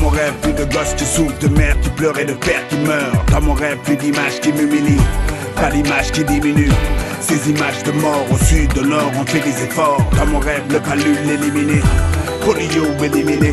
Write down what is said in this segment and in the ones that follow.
mon rêve, plus de gosses qui souffrent, de mères qui pleurent et de pères qui meurent. Dans mon rêve, plus d'images qui m'humilient, pas d'image qui diminue. Ces images de mort au sud, de nord, on fait des efforts. Dans mon rêve, le calul éliminé, polio éliminé.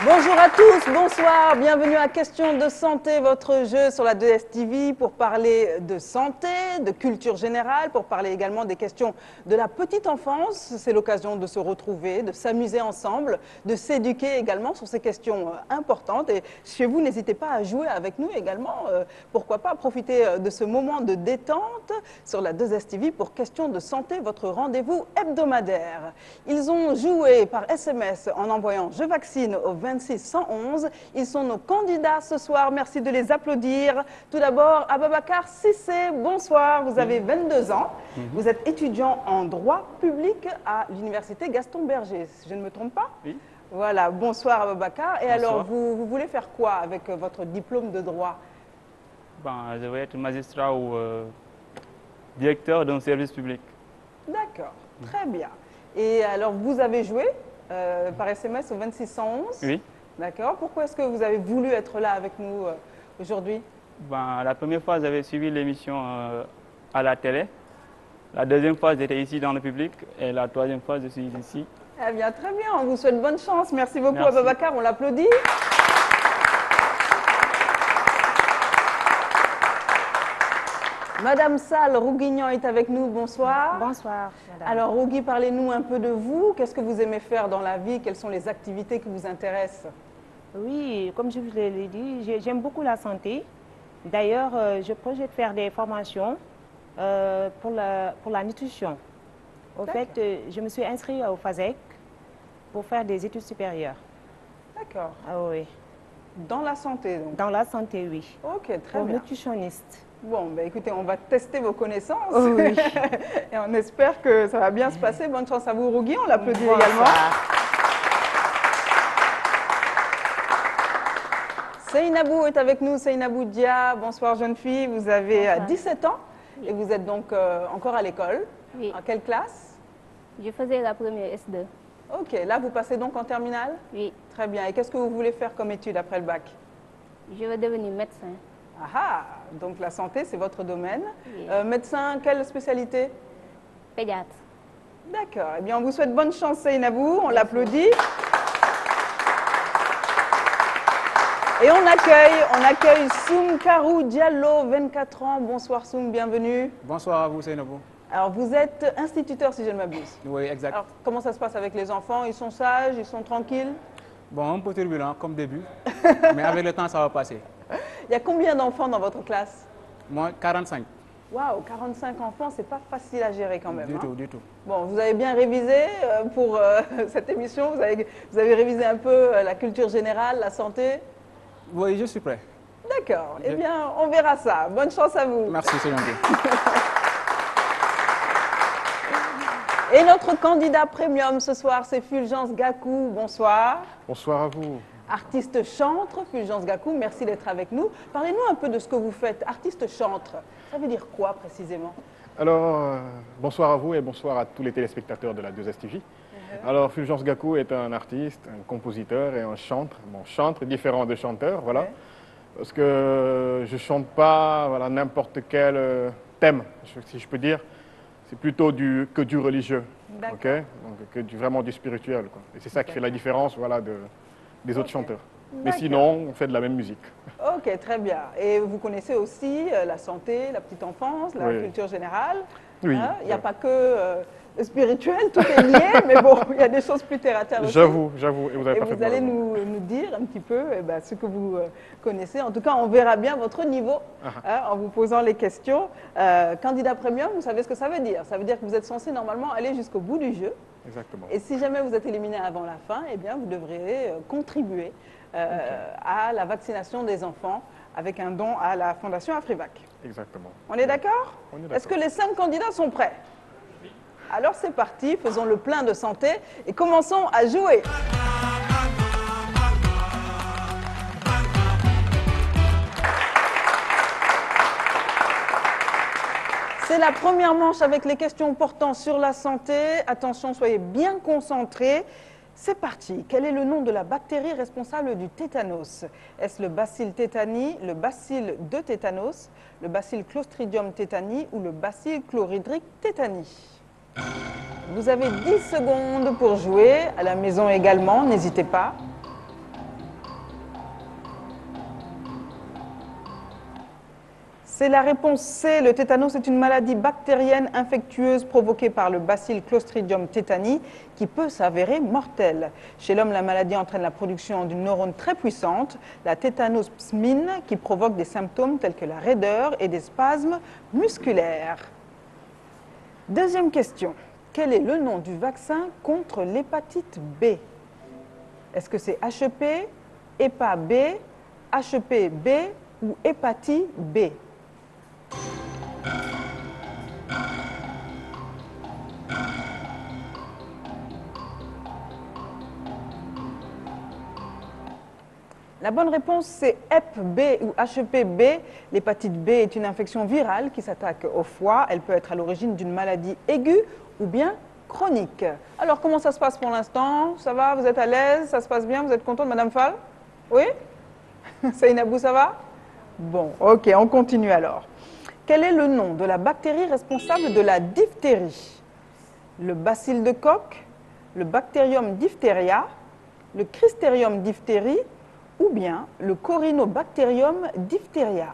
Bonjour à tous, bonsoir, bienvenue à Question de santé, votre jeu sur la 2STV pour parler de santé, de culture générale, pour parler également des questions de la petite enfance. C'est l'occasion de se retrouver, de s'amuser ensemble, de s'éduquer également sur ces questions importantes. Et chez vous, n'hésitez pas à jouer avec nous également. Pourquoi pas profiter de ce moment de détente sur la 2STV pour Question de santé, votre rendez-vous hebdomadaire. Ils ont joué par SMS en envoyant « Je vaccine » au 26 111. Ils sont nos candidats ce soir. Merci de les applaudir. Tout d'abord, Ababakar Sissé, bonsoir. Vous avez 22 ans. Vous êtes étudiant en droit public à l'université Gaston Berger. Si je ne me trompe pas? Oui. Voilà, bonsoir Ababakar. Et Bonsoir. alors, vous voulez faire quoi avec votre diplôme de droit? Je vais être magistrat ou directeur d'un service public. D'accord, très bien. Et alors, vous avez joué par SMS au 26 111? Oui. D'accord. Pourquoi est-ce que vous avez voulu être là avec nous aujourd'hui? La première fois, j'avais suivi l'émission à la télé. La deuxième fois, j'étais ici dans le public. Et la troisième fois, je suis ici. Eh bien, très bien. On vous souhaite bonne chance. Merci beaucoup, Merci. Ababakar. On l'applaudit. Madame Sall Rouguignan est avec nous. Bonsoir. Bonsoir, madame. Alors, Rougui, parlez-nous un peu de vous. Qu'est-ce que vous aimez faire dans la vie? Quelles sont les activités qui vous intéressent? Oui, comme je vous l'ai dit, j'aime beaucoup la santé. D'ailleurs, je projette faire des formations pour la nutrition. Au fait, je me suis inscrite au FASEC pour faire des études supérieures. D'accord. Ah oui. Dans la santé, donc? Dans la santé, oui. Ok, très Pour bien. nutritionniste. Bon, écoutez, on va tester vos connaissances. Oh, oui. Et on espère que ça va bien se passer. Bonne chance à vous, Rougui. On l'applaudit également. Seynabou est avec nous. Seynabou Dia. Bonsoir, jeune fille. Vous avez 17 ans et vous êtes donc encore à l'école. Oui. En quelle classe? Je faisais la première S2. Ok, là, vous passez donc en terminale? Oui. Très bien. Et qu'est-ce que vous voulez faire comme étude après le bac? Je veux devenir médecin. Ah, donc la santé, c'est votre domaine. Oui. Médecin, quelle spécialité? Pédiatre. D'accord. Eh bien, on vous souhaite bonne chance, Seynabou. On l'applaudit. Et on accueille Soum Karou Diallo, 24 ans. Bonsoir Soum, bienvenue. Bonsoir à vous, Seynabou. Alors, vous êtes instituteur, si je ne m'abuse. Oui, exact. Alors, comment ça se passe avec les enfants? Ils sont sages, ils sont tranquilles? Bon, un peu turbulent comme début, mais avec le temps, ça va passer. Il y a combien d'enfants dans votre classe? Moi, 45. Waouh, 45 enfants, c'est pas facile à gérer quand même. Du hein. tout, du tout. Bon, vous avez bien révisé pour cette émission. Vous avez révisé un peu la culture générale, la santé. Oui, je suis prêt. D'accord. Eh bien, on verra ça. Bonne chance à vous. Merci, c'est gentil. Et notre candidat premium ce soir, c'est Fulgence Gakou. Bonsoir. Bonsoir à vous. Artiste chantre, Fulgence Gakou, merci d'être avec nous. Parlez-nous un peu de ce que vous faites. Artiste chantre, ça veut dire quoi précisément? Alors, bonsoir à vous et bonsoir à tous les téléspectateurs de la 2STV. Alors, Fulgence Gakou est un artiste, un compositeur et un chantre. Bon, chantre différent de chanteur, voilà. Ouais. Parce que je chante pas voilà, n'importe quel thème, si je peux dire. C'est plutôt que du religieux, D'accord. ok? Donc, vraiment du spirituel, quoi. Et c'est ça qui fait la différence, voilà, des autres chanteurs. Mais D'accord. sinon, on fait de la même musique. Ok, très bien. Et vous connaissez aussi la santé, la petite enfance, la Oui. culture générale. Oui. Hein, il n'y a pas que le spirituel, tout est lié, mais bon, il y a des choses plus terre à terre aussi. J'avoue, et vous avez Et pas vous fait allez nous dire un petit peu ce que vous connaissez. En tout cas, on verra bien votre niveau en vous posant les questions. Candidat premium, vous savez ce que ça veut dire? Ça veut dire que vous êtes censé normalement aller jusqu'au bout du jeu. Exactement. Et si jamais vous êtes éliminé avant la fin, eh bien, vous devrez contribuer à la vaccination des enfants avec un don à la Fondation Afrivac. Exactement. On est d'accord? On est d'accord. Est-ce que les 5 candidats sont prêts? Alors c'est parti, faisons le plein de santé et commençons à jouer. C'est la première manche avec les questions portant sur la santé. Attention, soyez bien concentrés. C'est parti. Quel est le nom de la bactérie responsable du tétanos? Est-ce le bacille tétani, le bacille de tétanos, le bacille Clostridium tétani ou le bacille chlorhydrique tétani? Vous avez 10 secondes pour jouer. À la maison également, n'hésitez pas. C'est la réponse C. Le tétanos est une maladie bactérienne infectieuse provoquée par le bacille Clostridium tétani qui peut s'avérer mortelle. Chez l'homme, la maladie entraîne la production d'une neurone très puissante, la tétanospmine, qui provoque des symptômes tels que la raideur et des spasmes musculaires. Deuxième question. Quel est le nom du vaccin contre l'hépatite B? Est-ce que c'est HEP, HEPA B, HEP B ou hépatite B? La bonne réponse, c'est Hep B ou HEP B. L'hépatite B est une infection virale qui s'attaque au foie. Elle peut être à l'origine d'une maladie aiguë ou bien chronique. Alors, comment ça se passe pour l'instant? Ça va? Vous êtes à l'aise? Ça se passe bien? Vous êtes contente, Madame Fall? Oui? Seynabou, ça va? Bon, ok, on continue alors. Quel est le nom de la bactérie responsable de la diphtérie? Le bacille de Koch, le Bacterium diphtheria, le Cristerium diphtérie ou bien le Corynebacterium diphtheria?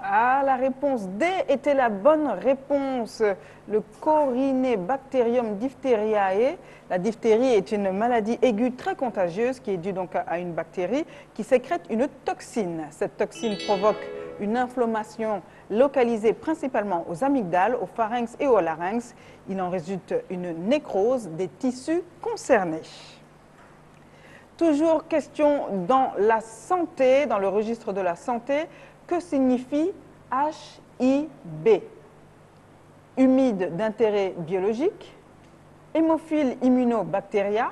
Ah, la réponse D était la bonne réponse. Le Corynebacterium diphtheriae. La diphtérie est une maladie aiguë très contagieuse qui est due donc à une bactérie qui sécrète une toxine. Cette toxine provoque une inflammation localisée principalement aux amygdales, au pharynx et au larynx. Il en résulte une nécrose des tissus concernés. Toujours question dans la santé, dans le registre de la santé. Que signifie HIB? Humide d'intérêt biologique, hémophile immunobacteria,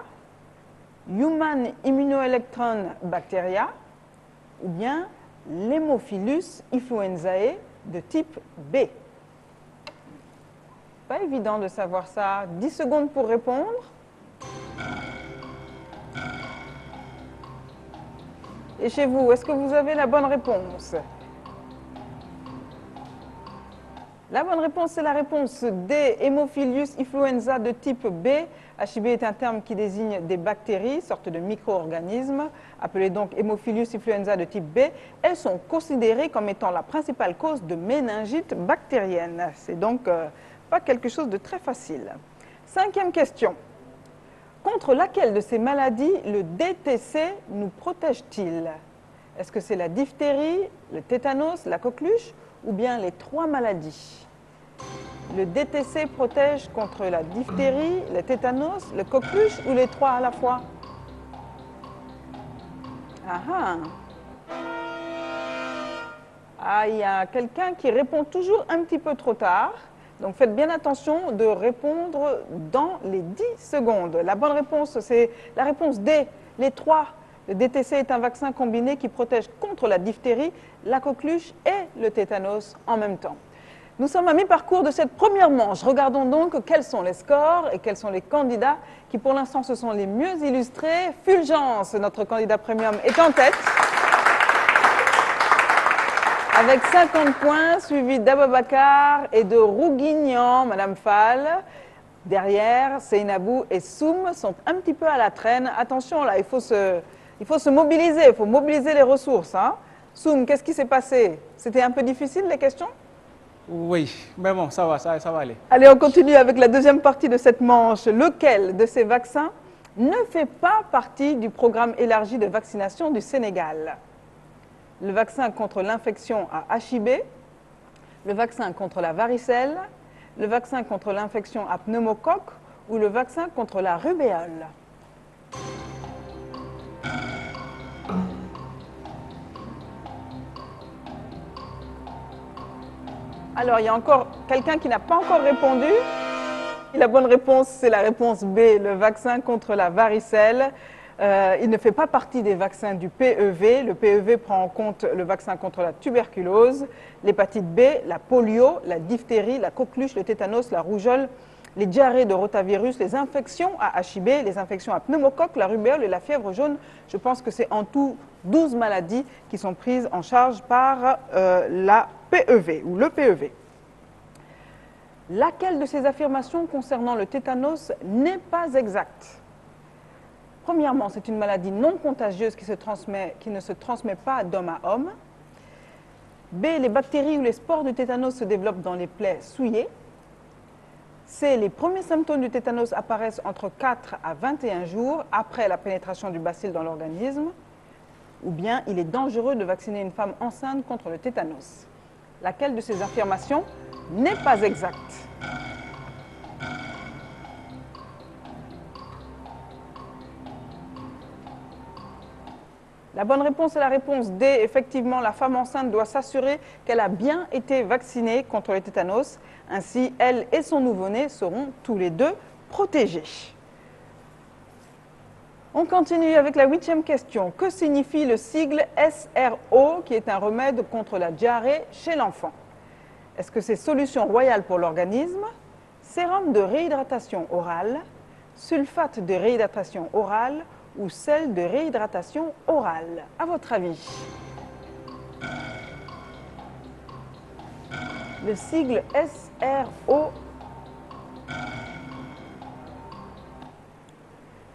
human immunoelectron bacteria ou bien l'Haemophilus influenzae de type B. Pas évident de savoir ça. 10 secondes pour répondre. Et chez vous, est-ce que vous avez la bonne réponse? La bonne réponse, c'est la réponse D, Haemophilus influenza de type B. HIB est un terme qui désigne des bactéries, sorte de micro-organismes, appelés donc Haemophilus influenza de type B. Elles sont considérées comme étant la principale cause de méningite bactérienne. C'est donc pas quelque chose de très facile. Cinquième question. Contre laquelle de ces maladies le DTC nous protège-t-il? Est-ce que c'est la diphtérie, le tétanos, la coqueluche ou bien les trois maladies? Le DTC protège contre la diphtérie, le tétanos, le coqueluche ou les trois à la fois? Ah, il y a quelqu'un qui répond toujours un petit peu trop tard. Donc faites bien attention de répondre dans les 10 secondes. La bonne réponse, c'est la réponse D, les trois. Le DTC est un vaccin combiné qui protège contre la diphtérie, la coqueluche et le tétanos en même temps. Nous sommes à mi-parcours de cette première manche. Regardons donc quels sont les scores et quels sont les candidats qui pour l'instant se sont les mieux illustrés. Fulgence, notre candidat premium, est en tête avec 50 points, suivi d'Ababakar et de Rouguignan, Madame Fall. Derrière, Seynabou et Soum sont un petit peu à la traîne. Attention, là, il faut se mobiliser, il faut mobiliser les ressources. Hein. Soum, qu'est-ce qui s'est passé? C'était un peu difficile, les questions? Oui, mais bon, ça va aller. Allez, on continue avec la deuxième partie de cette manche. Lequel de ces vaccins ne fait pas partie du programme élargi de vaccination du Sénégal? Le vaccin contre l'infection à HIB, le vaccin contre la varicelle, le vaccin contre l'infection à pneumocoque ou le vaccin contre la rubéole? Alors, il y a encore quelqu'un qui n'a pas encore répondu. La bonne réponse, c'est la réponse B, le vaccin contre la varicelle. Il ne fait pas partie des vaccins du PEV. Le PEV prend en compte le vaccin contre la tuberculose, l'hépatite B, la polio, la diphtérie, la coqueluche, le tétanos, la rougeole, les diarrhées de rotavirus, les infections à HIB, les infections à pneumocoque, la rubéole et la fièvre jaune. Je pense que c'est en tout 12 maladies qui sont prises en charge par la PEV ou le PEV. Laquelle de ces affirmations concernant le tétanos n'est pas exacte? Premièrement, c'est une maladie non contagieuse qui ne se transmet pas d'homme à homme. B, les bactéries ou les spores du tétanos se développent dans les plaies souillées. C, les premiers symptômes du tétanos apparaissent entre 4 à 21 jours après la pénétration du bacille dans l'organisme. Ou bien, il est dangereux de vacciner une femme enceinte contre le tétanos. Laquelle de ces affirmations n'est pas exacte? La bonne réponse est la réponse D. Effectivement, la femme enceinte doit s'assurer qu'elle a bien été vaccinée contre le tétanos. Ainsi, elle et son nouveau-né seront tous les deux protégés. On continue avec la 8e question. Que signifie le sigle SRO, qui est un remède contre la diarrhée chez l'enfant? Est-ce que c'est solution royale pour l'organisme, sérum de réhydratation orale, sulfate de réhydratation orale ou sel de réhydratation orale? À votre avis? Le sigle SRO.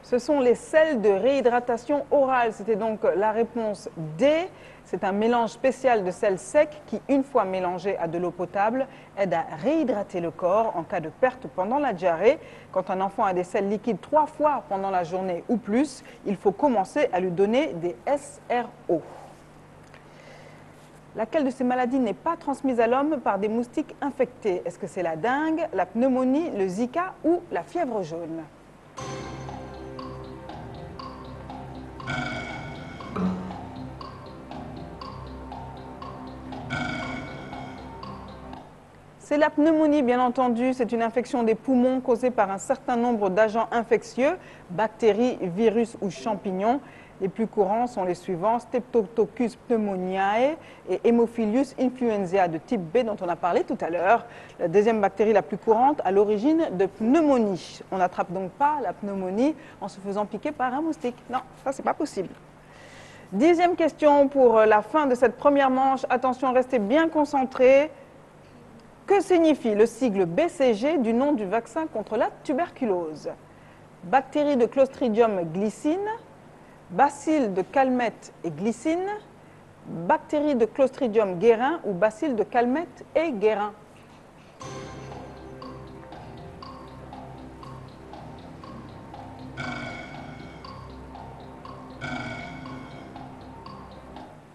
Ce sont les sels de réhydratation orale. C'était donc la réponse D. C'est un mélange spécial de sels secs qui, une fois mélangé à de l'eau potable, aide à réhydrater le corps en cas de perte pendant la diarrhée. Quand un enfant a des sels liquides 3 fois pendant la journée ou plus, il faut commencer à lui donner des SRO. Laquelle de ces maladies n'est pas transmise à l'homme par des moustiques infectés? Est-ce que c'est la dengue, la pneumonie, le Zika ou la fièvre jaune? C'est la pneumonie, bien entendu. C'est une infection des poumons causée par un certain nombre d'agents infectieux, bactéries, virus ou champignons. Les plus courants sont les suivants: Streptococcus pneumoniae et Haemophilus influenzae de type B dont on a parlé tout à l'heure. La deuxième bactérie la plus courante à l'origine de pneumonie. On n'attrape donc pas la pneumonie en se faisant piquer par un moustique. Non, ça c'est pas possible. 10e question pour la fin de cette première manche. Attention, restez bien concentrés. Que signifie le sigle BCG du nom du vaccin contre la tuberculose? Bactérie de Clostridium glycine, bacille de Calmette et glycine, bactérie de Clostridium guérin ou bacille de Calmette et guérin?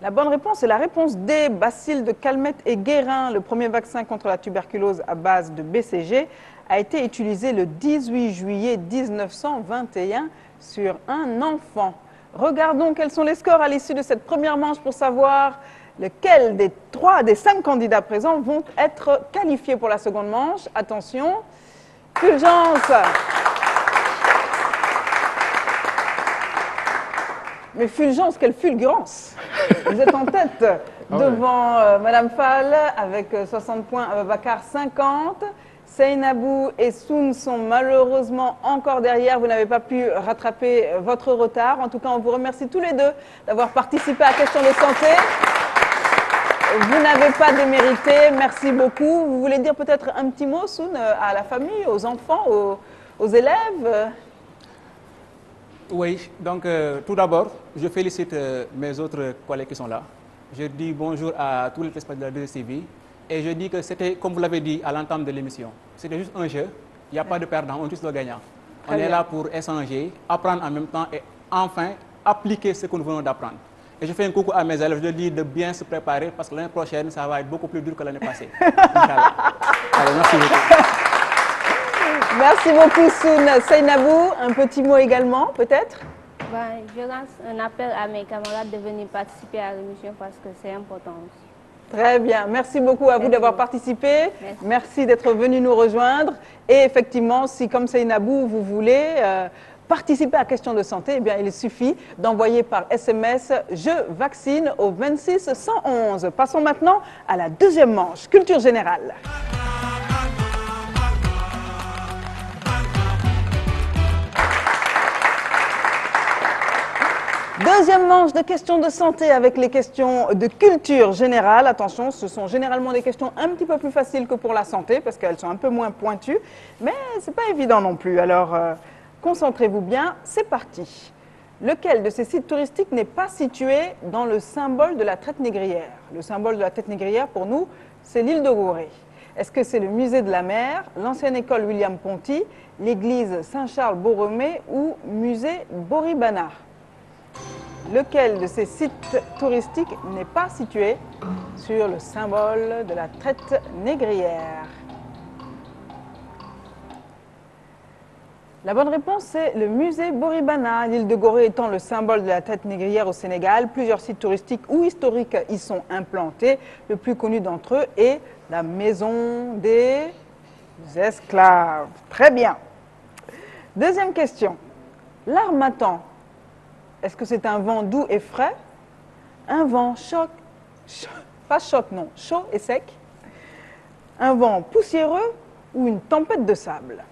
La bonne réponse est la réponse D, bacille de Calmette et guérin. Le premier vaccin contre la tuberculose à base de BCG a été utilisé le 18 juillet 1921 sur un enfant. Regardons quels sont les scores à l'issue de cette première manche pour savoir lesquels des 5 candidats présents vont être qualifiés pour la seconde manche. Attention, Fulgence. Mais Fulgence, quelle fulgurance! Vous êtes en tête devant Madame Fall avec 60 points, Ababacar 50. Seynabou et Soun sont malheureusement encore derrière. Vous n'avez pas pu rattraper votre retard. En tout cas, on vous remercie tous les deux d'avoir participé à Question de santé. Vous n'avez pas démérité. Merci beaucoup. Vous voulez dire peut-être un petit mot, Soun, à la famille, aux enfants, aux élèves? Oui, donc tout d'abord, je félicite mes autres collègues qui sont là. Je dis bonjour à tous les téléspectateurs de la 2STV et je dis que c'était, comme vous l'avez dit à l'entame de l'émission, c'était juste un jeu. Il n'y a pas de perdant, on est tous le gagnant. On est là pour échanger, apprendre en même temps et enfin appliquer ce que nous venons d'apprendre. Et je fais un coucou à mes élèves, je leur dis de bien se préparer parce que l'année prochaine, ça va être beaucoup plus dur que l'année passée. Alors, merci beaucoup. Merci beaucoup, Soun. Seynabou, un petit mot également, peut-être? Je lance un appel à mes camarades de venir participer à l'émission parce que c'est important aussi. Très bien. Merci beaucoup à vous d'avoir participé. Merci. Merci d'être venu nous rejoindre. Et effectivement, si comme Seynabou, vous voulez participer à la question de santé, eh bien, il suffit d'envoyer par SMS « Je vaccine » au 26 111. Passons maintenant à la deuxième manche, culture générale. Deuxième manche de questions de santé avec les questions de culture générale. Attention, ce sont généralement des questions un petit peu plus faciles que pour la santé parce qu'elles sont un peu moins pointues, mais ce n'est pas évident non plus. Alors, concentrez-vous bien, c'est parti. Lequel de ces sites touristiques n'est pas situé dans le symbole de la traite négrière? Le symbole de la traite négrière, pour nous, c'est l'île de Gorée. Est-ce que c'est le musée de la mer, l'ancienne école William-Ponty, l'église Saint-Charles-Borromée ou musée Boribana? Lequel de ces sites touristiques n'est pas situé sur le symbole de la traite négrière? La bonne réponse, c'est le musée Boribana, l'île de Gorée étant le symbole de la traite négrière au Sénégal. Plusieurs sites touristiques ou historiques y sont implantés. Le plus connu d'entre eux est la maison des esclaves. Très bien. Deuxième question. L'harmattan, est-ce que c'est un vent doux et frais? Un vent pas choc, non, chaud et sec? Un vent poussiéreux ou une tempête de sable?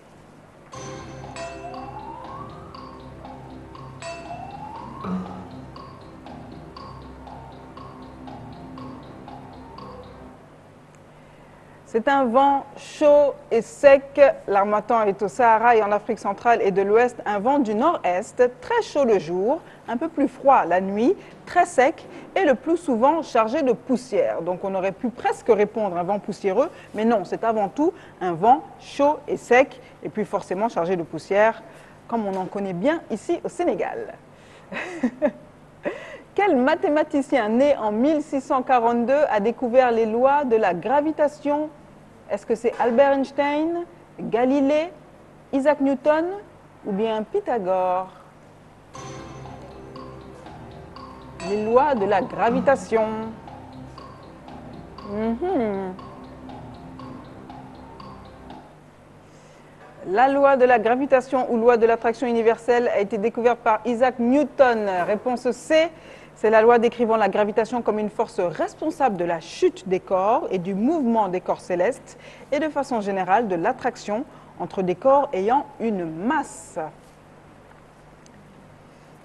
C'est un vent chaud et sec. L'harmattan est au Sahara et en Afrique centrale et de l'Ouest. Un vent du nord-est, très chaud le jour, un peu plus froid la nuit, très sec et le plus souvent chargé de poussière. Donc on aurait pu presque répondre un vent poussiéreux, mais non, c'est avant tout un vent chaud et sec et puis forcément chargé de poussière, comme on en connaît bien ici au Sénégal. Quel mathématicien né en 1642 a découvert les lois de la gravitation? Est-ce que c'est Albert Einstein, Galilée, Isaac Newton ou bien Pythagore? Les lois de la gravitation. La loi de la gravitation ou loi de l'attraction universelle a été découverte par Isaac Newton. Réponse C. C'est la loi décrivant la gravitation comme une force responsable de la chute des corps et du mouvement des corps célestes et de façon générale de l'attraction entre des corps ayant une masse.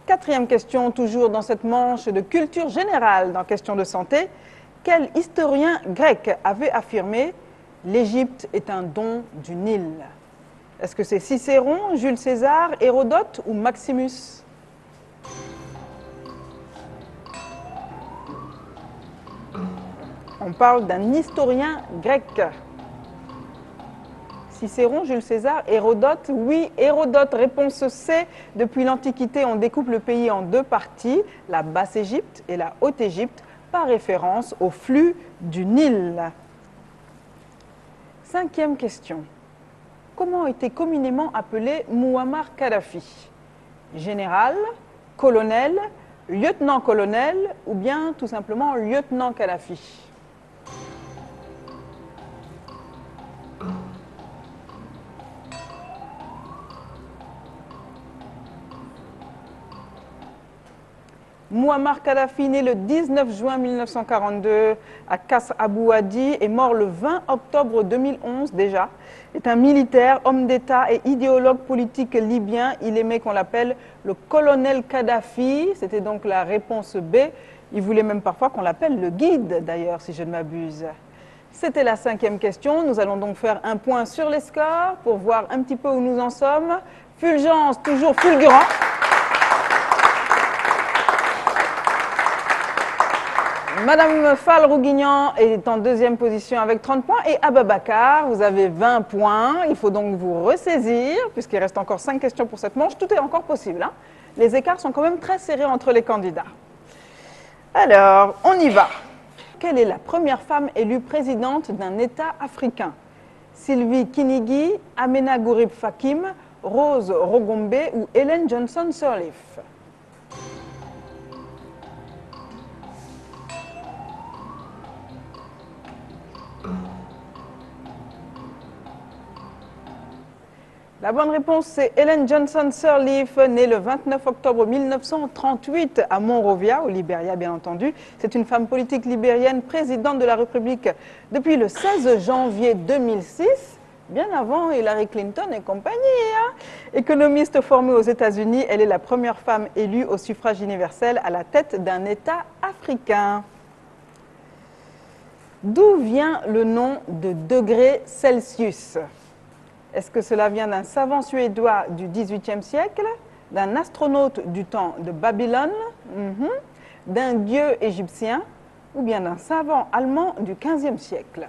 Quatrième question, toujours dans cette manche de culture générale dans question de santé. Quel historien grec avait affirmé « L'Égypte est un don du Nil » ? Est-ce que c'est Cicéron, Jules César, Hérodote ou Maximus? On parle d'un historien grec. Cicéron, Jules César, Hérodote. Oui, Hérodote, réponse C. Depuis l'Antiquité, on découpe le pays en deux parties, la Basse-Égypte et la Haute-Égypte, par référence au flux du Nil. Cinquième question. Comment était communément appelé Mouammar Kadhafi? Général, colonel, lieutenant-colonel ou bien tout simplement lieutenant Kadhafi? Mouammar Kadhafi, né le 19 juin 1942 à Kas Abou Hadi, est mort le 20 octobre 2011 déjà, est un militaire, homme d'État et idéologue politique libyen. Il aimait qu'on l'appelle le colonel Kadhafi, c'était donc la réponse B. Il voulait même parfois qu'on l'appelle le guide d'ailleurs, si je ne m'abuse. C'était la cinquième question. Nous allons donc faire un point sur les scores pour voir un petit peu où nous en sommes. Fulgence, toujours fulgurant. Madame Fall-Rouguignan est en deuxième position avec 30 points et Ababakar, vous avez 20 points. Il faut donc vous ressaisir puisqu'il reste encore 5 questions pour cette manche. Tout est encore possible, hein. Les écarts sont quand même très serrés entre les candidats. Alors, on y va. Quelle est la première femme élue présidente d'un État africain? Sylvie Kinigi, Amena Gourib Fakim, Rose Rogombe ou Helen Johnson Sirleaf? La bonne réponse, c'est Ellen Johnson Sirleaf, née le 29 octobre 1938 à Monrovia, au Libéria, bien entendu. C'est une femme politique libérienne, présidente de la République depuis le 16 janvier 2006, bien avant Hillary Clinton et compagnie. Hein. Économiste formée aux États-Unis, elle est la première femme élue au suffrage universel à la tête d'un État africain. D'où vient le nom de degré Celsius? Est-ce que cela vient d'un savant suédois du XVIIIe siècle, d'un astronaute du temps de Babylone, d'un dieu égyptien ou bien d'un savant allemand du XVe siècle?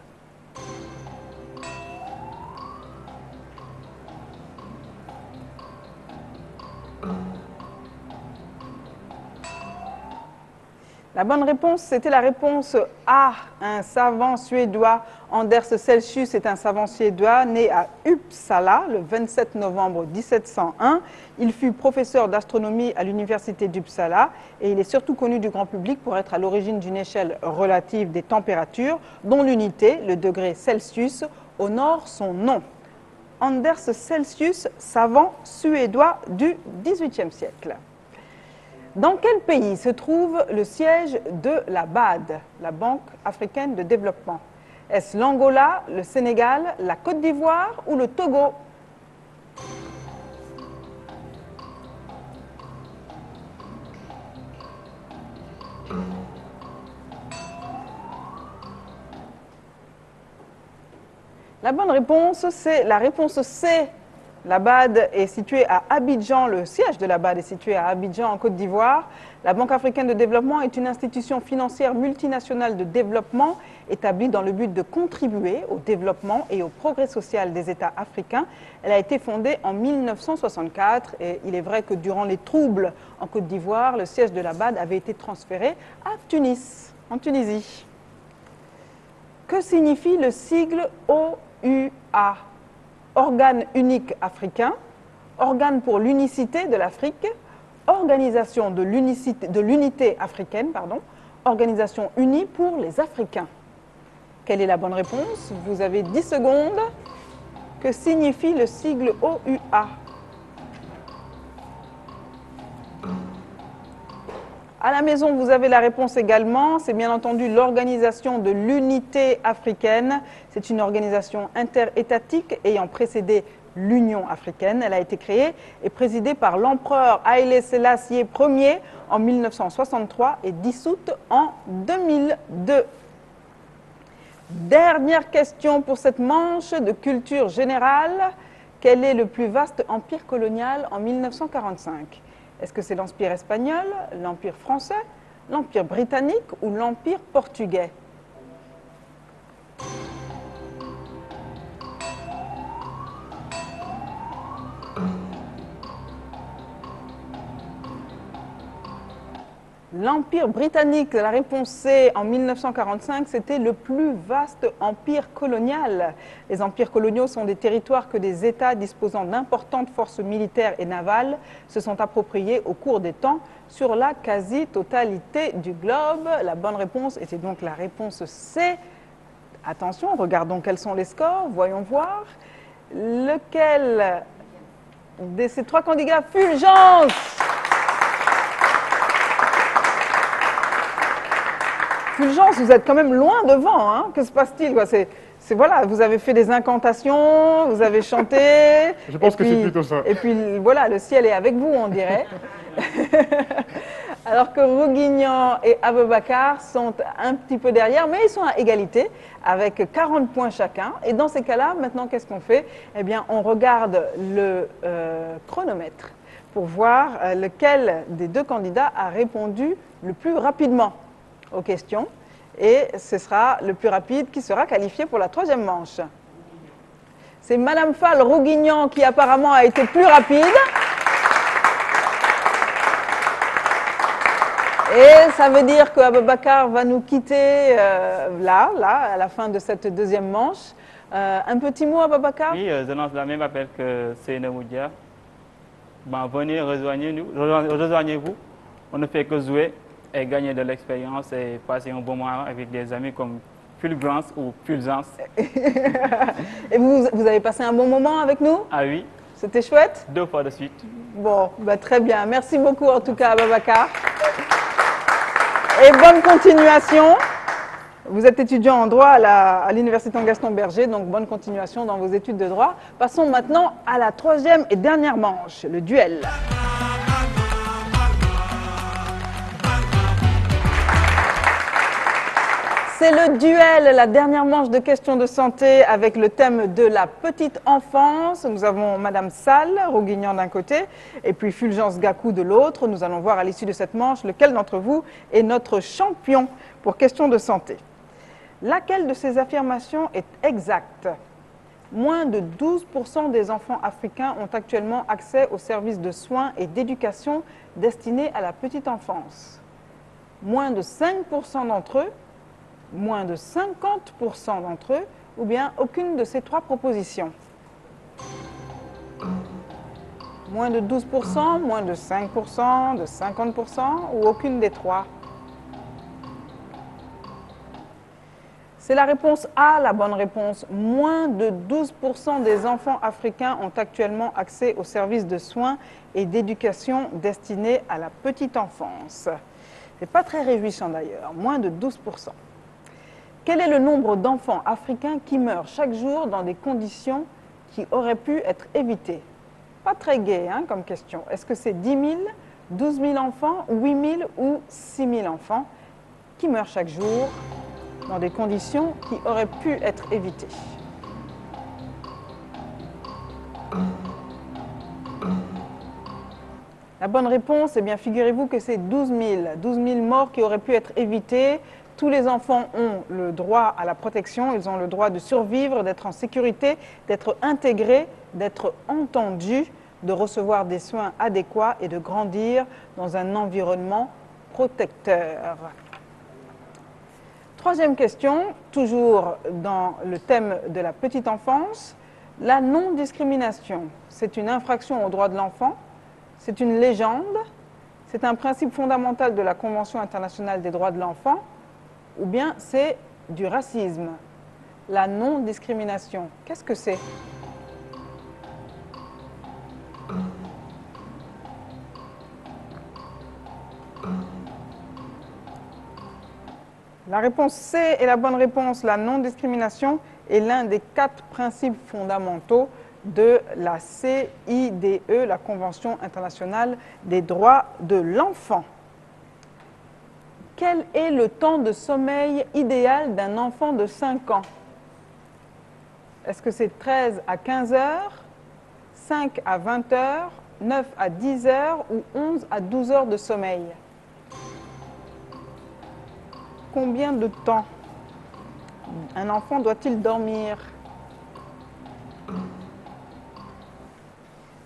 La bonne réponse, c'était la réponse A, un savant suédois. Anders Celsius est un savant suédois né à Uppsala le 27 novembre 1701. Il fut professeur d'astronomie à l'université d'Uppsala et il est surtout connu du grand public pour être à l'origine d'une échelle relative des températures dont l'unité, le degré Celsius, honore son nom. Anders Celsius, savant suédois du XVIIIe siècle. Dans quel pays se trouve le siège de la BAD, la Banque africaine de développement? Est-ce l'Angola, le Sénégal, la Côte d'Ivoire ou le Togo? La bonne réponse, c'est la réponse C. La BAD est située à Abidjan, le siège de la BAD est situé à Abidjan en Côte d'Ivoire. La Banque africaine de développement est une institution financière multinationale de développement établie dans le but de contribuer au développement et au progrès social des États africains. Elle a été fondée en 1964 et il est vrai que durant les troubles en Côte d'Ivoire, le siège de la BAD avait été transféré à Tunis, en Tunisie. Que signifie le sigle OUA? Organe unique africain, organe pour l'unicité de l'Afrique, organisation de l'unité africaine, organisation unie pour les Africains. Quelle est la bonne réponse? Vous avez 10 secondes. Que signifie le sigle OUA? À la maison, vous avez la réponse également. C'est bien entendu l'Organisation de l'Unité africaine. C'est une organisation interétatique ayant précédé l'Union africaine. Elle a été créée et présidée par l'empereur Haïlé Sélassié Ier en 1963 et dissoute en 2002. Dernière question pour cette manche de culture générale. Quel est le plus vaste empire colonial en 1945? Est-ce que c'est l'Empire espagnol, l'Empire français, l'Empire britannique ou l'Empire portugais? L'Empire britannique, la réponse C, en 1945, c'était le plus vaste empire colonial. Les empires coloniaux sont des territoires que des États disposant d'importantes forces militaires et navales se sont appropriés au cours des temps sur la quasi-totalité du globe. La bonne réponse était donc la réponse C. Attention, regardons quels sont les scores, voyons voir. Lequel de ces trois candidats? Fulgence! Fulgence, vous êtes quand même loin devant, hein? Que se passe-t-il? Voilà, vous avez fait des incantations, vous avez chanté. Je pense que c'est plutôt ça. Et puis voilà, le ciel est avec vous, on dirait. Alors que Rouguignan et Aboubacar sont un petit peu derrière, mais ils sont à égalité, avec 40 points chacun. Et dans ces cas-là, maintenant, qu'est-ce qu'on fait? Eh bien, on regarde le chronomètre pour voir lequel des deux candidats a répondu le plus rapidement aux questions, et ce sera le plus rapide qui sera qualifié pour la troisième manche. C'est Madame Fall Rouguignan qui apparemment a été plus rapide. Et ça veut dire que Aboubacar va nous quitter là, à la fin de cette deuxième manche. Un petit mot, Aboubacar? Oui, je lance la même appel que Seynabou Dia. Venez, rejoignez-vous. On ne fait que jouer et gagner de l'expérience et passer un bon moment avec des amis comme Fulgence ou Fulgence. Et vous avez passé un bon moment avec nous? Ah oui. C'était chouette? 2 fois de suite. Bon, bah, très bien. Merci beaucoup en tout cas, Ababacar. Et bonne continuation. Vous êtes étudiant en droit à l'Université Gaston Berger, donc bonne continuation dans vos études de droit. Passons maintenant à la troisième et dernière manche, le duel. C'est le duel, la dernière manche de questions de santé avec le thème de la petite enfance. Nous avons Madame Salle, Rouguignan d'un côté, et puis Fulgence Gakou de l'autre. Nous allons voir à l'issue de cette manche lequel d'entre vous est notre champion pour questions de santé. Laquelle de ces affirmations est exacte? Moins de 12% des enfants africains ont actuellement accès aux services de soins et d'éducation destinés à la petite enfance. Moins de 5% d'entre eux, moins de 50% d'entre eux, ou bien aucune de ces trois propositions. Moins de 12%, moins de 5%, de 50% ou aucune des trois. C'est la réponse A, la bonne réponse. Moins de 12% des enfants africains ont actuellement accès aux services de soins et d'éducation destinés à la petite enfance. C'est pas très réjouissant d'ailleurs, moins de 12%. Quel est le nombre d'enfants africains qui meurent chaque jour dans des conditions qui auraient pu être évitées? Pas très gai hein, comme question. Est-ce que c'est 10 000, 12 000 enfants, 8 000 ou 6 000 enfants qui meurent chaque jour dans des conditions qui auraient pu être évitées? La bonne réponse, eh bien, figurez-vous que c'est 12 000. 12 000 morts qui auraient pu être évitées. Tous les enfants ont le droit à la protection, ils ont le droit de survivre, d'être en sécurité, d'être intégrés, d'être entendus, de recevoir des soins adéquats et de grandir dans un environnement protecteur. Troisième question, toujours dans le thème de la petite enfance. La non-discrimination, c'est une infraction aux droits de l'enfant, c'est une légende, c'est un principe fondamental de la Convention internationale des droits de l'enfant, ou bien c'est du racisme. La non-discrimination, qu'est-ce que c'est? La réponse C est la bonne réponse. La non-discrimination est l'un des 4 principes fondamentaux de la CIDE, la Convention internationale des droits de l'enfant. Quel est le temps de sommeil idéal d'un enfant de 5 ans? Est-ce que c'est 13 à 15 heures, 5 à 20 heures, 9 à 10 heures ou 11 à 12 heures de sommeil? Combien de temps un enfant doit-il dormir?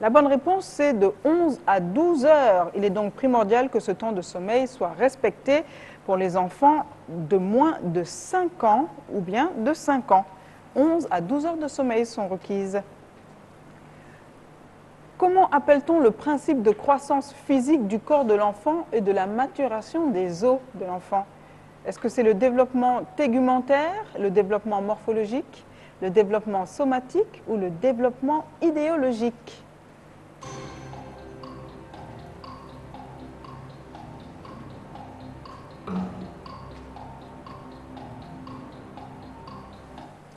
La bonne réponse, c'est de 11 à 12 heures. Il est donc primordial que ce temps de sommeil soit respecté pour les enfants de moins de 5 ans ou bien de 5 ans. 11 à 12 heures de sommeil sont requises. Comment appelle-t-on le principe de croissance physique du corps de l'enfant et de la maturation des os de l'enfant? Est-ce que c'est le développement tégumentaire, le développement morphologique, le développement somatique ou le développement idéologique?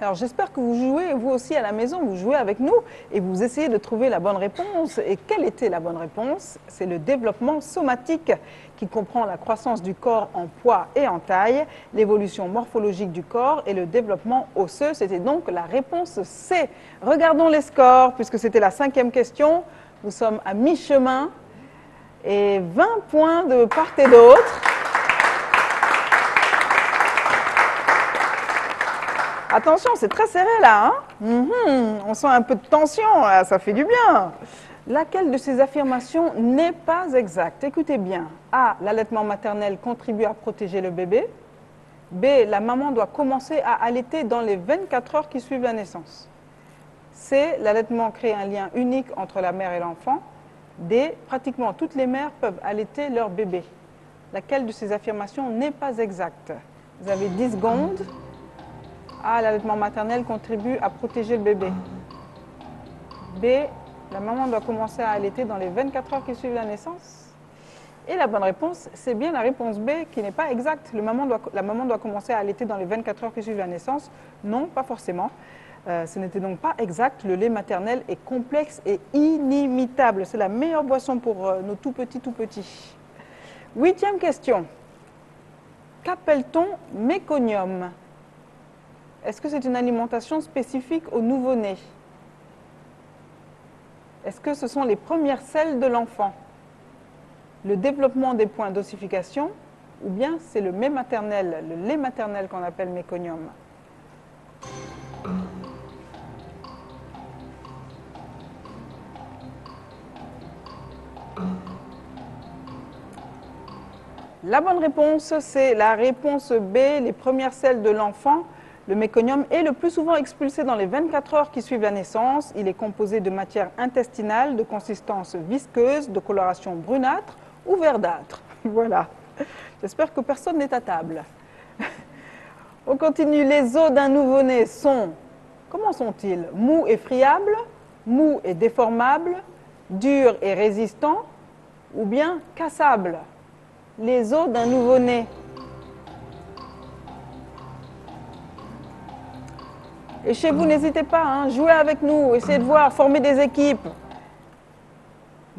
Alors j'espère que vous jouez, vous aussi à la maison, vous jouez avec nous et vous essayez de trouver la bonne réponse. Et quelle était la bonne réponse? C'est le développement somatique qui comprend la croissance du corps en poids et en taille, l'évolution morphologique du corps et le développement osseux. C'était donc la réponse C. Regardons les scores puisque c'était la 5e question. Nous sommes à mi-chemin et 20 points de part et d'autre. Attention, c'est très serré là, hein? On sent un peu de tension, là, ça fait du bien. Laquelle de ces affirmations n'est pas exacte? Écoutez bien. A. L'allaitement maternel contribue à protéger le bébé. B. La maman doit commencer à allaiter dans les 24 heures qui suivent la naissance. C. L'allaitement crée un lien unique entre la mère et l'enfant. D. Pratiquement toutes les mères peuvent allaiter leur bébé. Laquelle de ces affirmations n'est pas exacte? Vous avez 10 secondes. A. L'allaitement maternel contribue à protéger le bébé. B. La maman doit commencer à allaiter dans les 24 heures qui suivent la naissance. Et la bonne réponse, c'est bien la réponse B qui n'est pas exacte. La maman doit commencer à allaiter dans les 24 heures qui suivent la naissance. Non, pas forcément. Ce n'était donc pas exact. Le lait maternel est complexe et inimitable. C'est la meilleure boisson pour nos tout petits. 8e question. Qu'appelle-t-on méconium? Est-ce que c'est une alimentation spécifique au nouveau-né? Est-ce que ce sont les premières selles de l'enfant? Le développement des points d'ossification? Ou bien c'est le lait maternel qu'on appelle méconium? La bonne réponse, c'est la réponse B, les premières selles de l'enfant. Le méconium est le plus souvent expulsé dans les 24 heures qui suivent la naissance. Il est composé de matière intestinale, de consistance visqueuse, de coloration brunâtre ou verdâtre. Voilà. J'espère que personne n'est à table. On continue. Les os d'un nouveau-né sont, comment sont-ils? Mous et friables, mous et déformables, durs et résistants, ou bien cassables? Les os d'un nouveau-né. Et chez vous, n'hésitez pas, jouez avec nous, essayez de voir, former des équipes.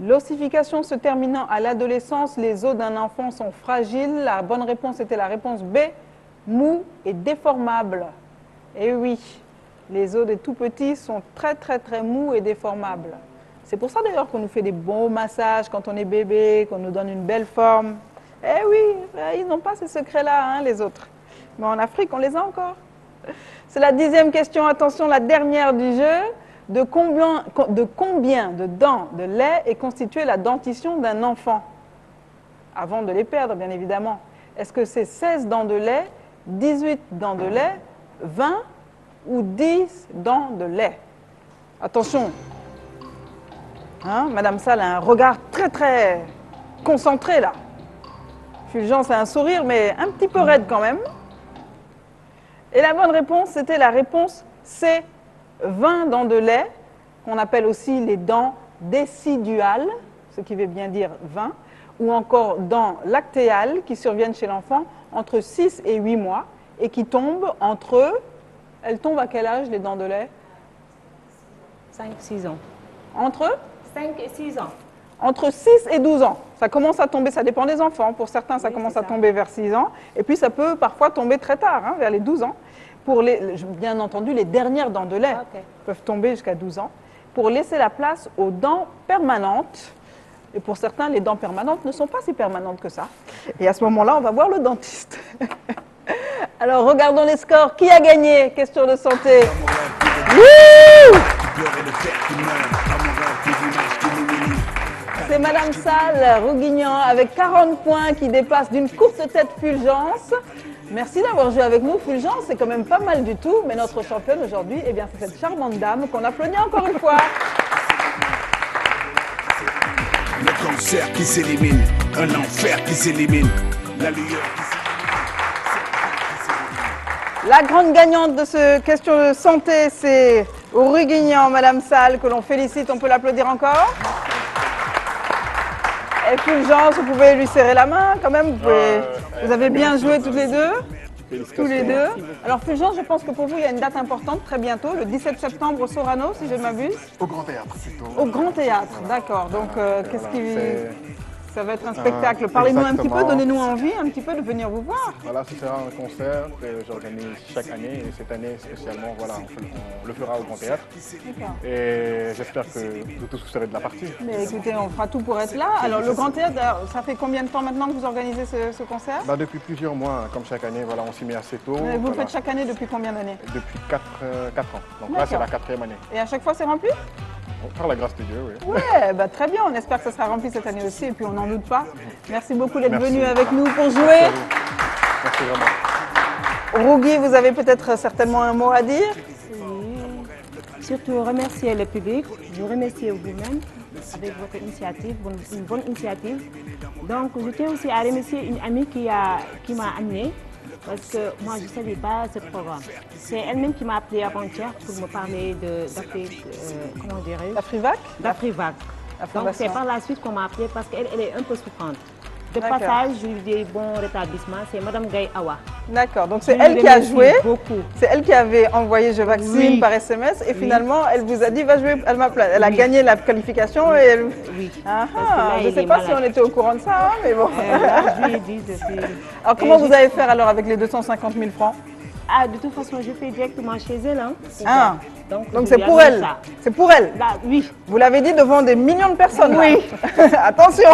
L'ossification se terminant à l'adolescence, les os d'un enfant sont fragiles. La bonne réponse était la réponse B, mou et déformable. Et oui, les os des tout petits sont très mous et déformables. C'est pour ça d'ailleurs qu'on nous fait des bons massages quand on est bébé, qu'on nous donne une belle forme. Eh oui, ils n'ont pas ces secrets-là, les autres. Mais en Afrique, on les a encore. C'est la 10e question, attention, la dernière du jeu. De combien de dents de lait est constituée la dentition d'un enfant? Avant de les perdre, bien évidemment. Est-ce que c'est 16 dents de lait, 18 dents de lait, 20 ou 10 dents de lait? Attention. Madame Salle a un regard très concentré là. Fulgence a un sourire, mais un petit peu raide quand même. Et la bonne réponse, c'était la réponse C, 20 dents de lait, qu'on appelle aussi les dents déciduales, ce qui veut bien dire 20, ou encore dents lactéales qui surviennent chez l'enfant entre 6 et 8 mois et qui tombent elles tombent à quel âge les dents de lait? 5-6 ans. Entre 5 et 6 ans. Entre 6 et 12 ans. Ça commence à tomber, ça dépend des enfants. Pour certains, ça commence à tomber vers 6 ans. Et puis, ça peut parfois tomber très tard, vers les 12 ans. Pour bien entendu, les dernières dents de lait peuvent tomber jusqu'à 12 ans. Pour laisser la place aux dents permanentes. Et pour certains, les dents permanentes ne sont pas si permanentes que ça. Et à ce moment-là, on va voir le dentiste. Alors, regardons les scores. Qui a gagné? Question de santé. C'est Madame Salle Rouguignan avec 40 points qui dépasse d'une courte tête Fulgence. Merci d'avoir joué avec nous, Fulgence. C'est quand même pas mal du tout. Mais notre championne aujourd'hui, c'est cette charmante dame qu'on applaudit encore une fois. Le cancer qui s'élimine, un enfer qui s'élimine, la lueur qui s'élimine. La grande gagnante de ce question de santé, c'est Rouguignan, Madame Salle, que l'on félicite. On peut l'applaudir encore. Et Fulgence, vous pouvez lui serrer la main quand même. Vous avez bien joué toutes les deux. Tous les deux. Alors Fulgence, je pense que pour vous, il y a une date importante très bientôt, le 17 septembre au Sorano, si je ne m'abuse. Au Grand Théâtre plutôt. Au Grand Théâtre, d'accord. Donc qu'est-ce qui... Ça va être un spectacle. Parlez-nous un petit peu, donnez-nous envie un petit peu de venir vous voir. Voilà, ce sera un concert que j'organise chaque année et cette année spécialement, voilà, on le fera au Grand Théâtre. Et j'espère que vous tous serez de la partie. Mais écoutez, on fera tout pour être là. Alors le Grand Théâtre, ça fait combien de temps maintenant que vous organisez ce concert? Depuis plusieurs mois, comme chaque année, voilà, on s'y met assez tôt. Mais vous le faites chaque année depuis combien d'années? Depuis 4 ans. Donc là, c'est la 4e année. Et à chaque fois, c'est rempli? Par la grâce de Dieu, oui. Ouais, très bien. On espère que ça sera rempli cette année aussi. Et puis, on n'en doute pas. Merci beaucoup d'être venu avec nous pour jouer. Merci vraiment. Rougui, vous avez peut-être certainement un mot à dire? Oui. Surtout remercier le public. Vous remercier vous-même avec votre initiative, une bonne initiative. Donc, je tiens aussi à remercier une amie qui m'a amenée parce que moi, je ne savais pas ce programme. C'est elle-même qui m'a appelé avant-hier pour me parler d'Afrique, comment dirais-je? L'Afrivac? D'Afrivac. Donc c'est par la suite qu'on m'a appelé parce qu'elle est un peu souffrante. De passage, je lui dis bon rétablissement, c'est Madame Gaye Awa. D'accord, donc c'est elle qui a joué, beaucoup. C'est elle qui avait envoyé Je vaccine par SMS et finalement elle vous a dit va jouer à ma place. Elle a gagné la qualification et elle... Oui. Je ne sais pas si on était au courant de ça, mais bon. Je lui ai dit, Alors comment vous allez faire alors avec les 250 000 francs? Ah, de toute façon, je fais directement chez elle. Donc c'est pour elle. C'est pour elle. Oui. Vous l'avez dit devant des millions de personnes. Oui. Attention.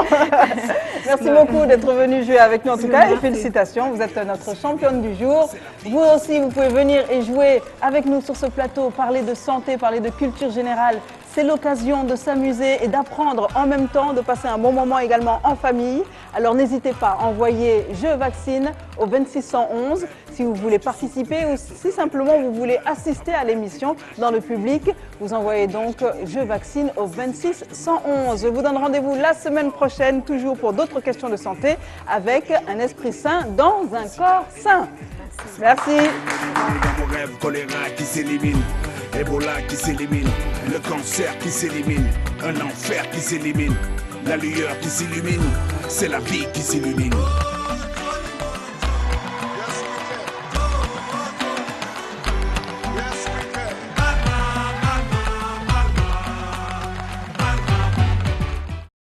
Merci beaucoup d'être venu jouer avec nous en tout cas et félicitations. Vous êtes notre championne du jour. Vous aussi, vous pouvez venir et jouer avec nous sur ce plateau, parler de santé, parler de culture générale. C'est l'occasion de s'amuser et d'apprendre en même temps, de passer un bon moment également en famille. Alors n'hésitez pas à envoyer Je vaccine au 2611 si vous voulez participer ou si simplement vous voulez assister à l'émission dans le public. Vous envoyez donc Je vaccine au 2611. Je vous donne rendez-vous la semaine prochaine, toujours pour d'autres questions de santé, avec un esprit sain dans un corps sain. Merci. Dans mon rêve, choléra qui s'élimine, Ebola qui s'élimine, le cancer qui s'élimine, un enfer qui s'élimine, la lueur qui s'illumine, c'est la vie qui s'illumine.